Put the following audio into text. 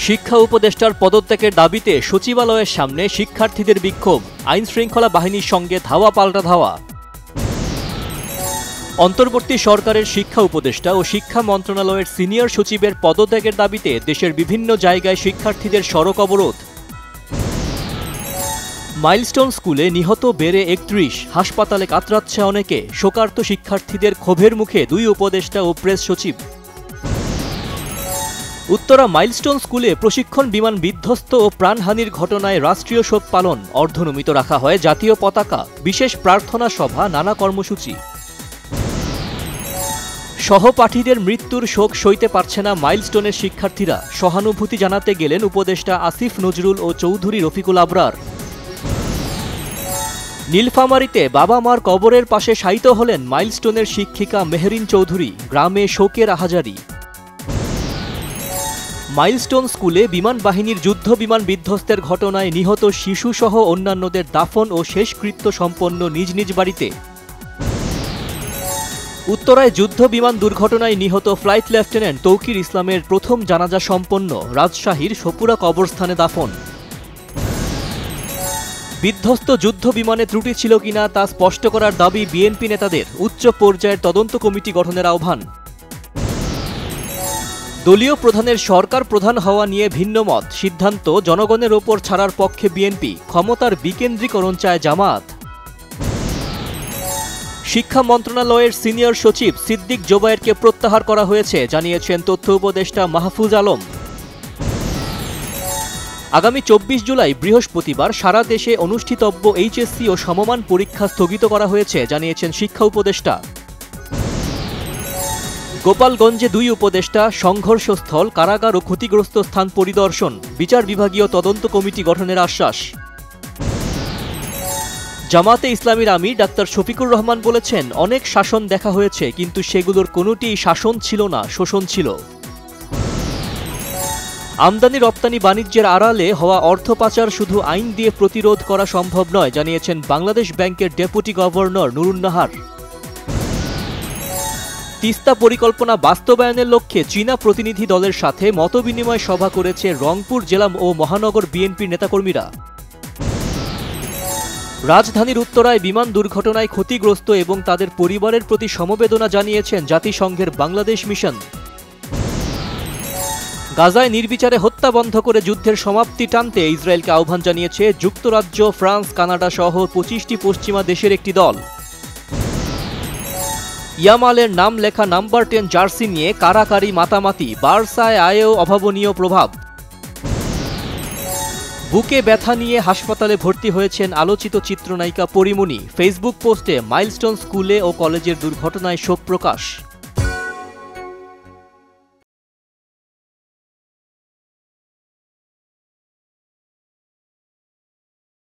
শিক্ষা উপদেষ্টার পদত্যাগের দাবিতে সচিবালয়ের সামনে শিক্ষার্থীদের বিক্ষোভ, আইন শৃঙ্খলা বাহিনীর সঙ্গে ধাওয়া পাল্টা ধাওয়া। অন্তর্বর্তী সরকারের শিক্ষা উপদেষ্টা ও শিক্ষা মন্ত্রণালয়ের সিনিয়র সচিবের পদত্যাগের দাবিতে দেশের বিভিন্ন জায়গায় শিক্ষার্থীদের সড়ক অবরোধ। মাইলস্টোন স্কুলে নিহত বেড়ে ৩১, হাসপাতালে কাতরাচ্ছে অনেকে, শোকার্ত শিক্ষার্থীদের ক্ষোভের মুখে দুই উপদেষ্টা ও প্রেস সচিব। উত্তরা মাইলস্টোন স্কুলে প্রশিক্ষণ বিমান বিধ্বস্ত ও প্রাণহানির ঘটনায় রাষ্ট্রীয় শোক পালন, অর্ধনমিত রাখা হয় জাতীয় পতাকা, বিশেষ প্রার্থনা সভা, নানা কর্মসূচি। সহপাঠীদের মৃত্যুর শোক সইতে পারছে না মাইলস্টোনের শিক্ষার্থীরা, সহানুভূতি জানাতে গেলেন উপদেষ্টা আসিফ নজরুল ও চৌধুরী রফিকুল আবরার। নীলফামারীতে বাবা মার কবরের পাশে শায়িত হলেন মাইলস্টোনের শিক্ষিকা মেহরিন চৌধুরী, গ্রামে শোকের আহাজারি। মাইলস্টোন স্কুলে বিমান বাহিনীর যুদ্ধ বিমান বিধ্বস্তের ঘটনায় নিহত শিশুসহ অন্যান্যদের দাফন ও শেষকৃত্য সম্পন্ন নিজ নিজ বাড়িতে। উত্তরায় যুদ্ধ বিমান দুর্ঘটনায় নিহত ফ্লাইট লেফটেন্যান্ট তৌকির ইসলামের প্রথম জানাজা সম্পন্ন, রাজশাহীর সপুরা কবরস্থানে দাফন। বিধ্বস্ত যুদ্ধ বিমানে ত্রুটি ছিল কিনা তা স্পষ্ট করার দাবি বিএনপি নেতাদের, উচ্চ পর্যায়ের তদন্ত কমিটি গঠনের আহ্বান। দলীয় প্রধানের সরকার প্রধান হওয়া নিয়ে ভিন্নমত, সিদ্ধান্ত জনগণের ওপর ছাড়ার পক্ষে বিএনপি, ক্ষমতার বিকেন্দ্রীকরণ চায় জামাত। শিক্ষা মন্ত্রণালয়ের সিনিয়র সচিব সিদ্দিক জোবায়েরকে প্রত্যাহার করা হয়েছে, জানিয়েছেন তথ্য উপদেষ্টা মাহফুজ আলম। আগামী ২৪ জুলাই বৃহস্পতিবার সারা দেশে অনুষ্ঠিতব্য এইচএসসি ও সমমান পরীক্ষা স্থগিত করা হয়েছে, জানিয়েছেন শিক্ষা উপদেষ্টা। গোপালগঞ্জে দুই উপদেষ্টা, সংঘর্ষস্থল, কারাগার ও ক্ষতিগ্রস্ত স্থান পরিদর্শন, বিচার বিভাগীয় তদন্ত কমিটি গঠনের আশ্বাস। জামাতে ইসলামীর আমির ডাক্তার শফিকুর রহমান বলেছেন, অনেক শাসন দেখা হয়েছে, কিন্তু সেগুলোর কোনোটিই শাসন ছিল না, শোষণ ছিল। আমদানি রপ্তানি বাণিজ্যের আড়ালে হওয়া অর্থ পাচার শুধু আইন দিয়ে প্রতিরোধ করা সম্ভব নয়, জানিয়েছেন বাংলাদেশ ব্যাংকের ডেপুটি গভর্নর নুরুন নাহার। তিস্তা পরিকল্পনা বাস্তবায়নের লক্ষ্যে চীনা প্রতিনিধি দলের সাথে মতবিনিময় সভা করেছে রংপুর জেলা ও মহানগর বিএনপির নেতাকর্মীরা। রাজধানীর উত্তরায় বিমান দুর্ঘটনায় ক্ষতিগ্রস্ত এবং তাদের পরিবারের প্রতি সমবেদনা জানিয়েছেন জাতিসংঘের বাংলাদেশ মিশন। গাজায় নির্বিচারে হত্যা বন্ধ করে যুদ্ধের সমাপ্তি টানতে ইসরায়েলকে আহ্বান জানিয়েছে যুক্তরাজ্য, ফ্রান্স, কানাডা সহ ২৫টি পশ্চিমা দেশের একটি দল। ইয়ামালের নাম লেখা নাম্বার 10 জার্সি নিয়ে কারাকারি মাতামাতি, বার্সায় আয়েও অভাবনীয় প্রভাব। বুকে ব্যথা নিয়ে হাসপাতালে ভর্তি হয়েছেন আলোচিত চিত্রনায়িকা পরীমণি, ফেসবুক পোস্টে মাইলস্টোন স্কুলে ও কলেজের দুর্ঘটনায় শোক প্রকাশ।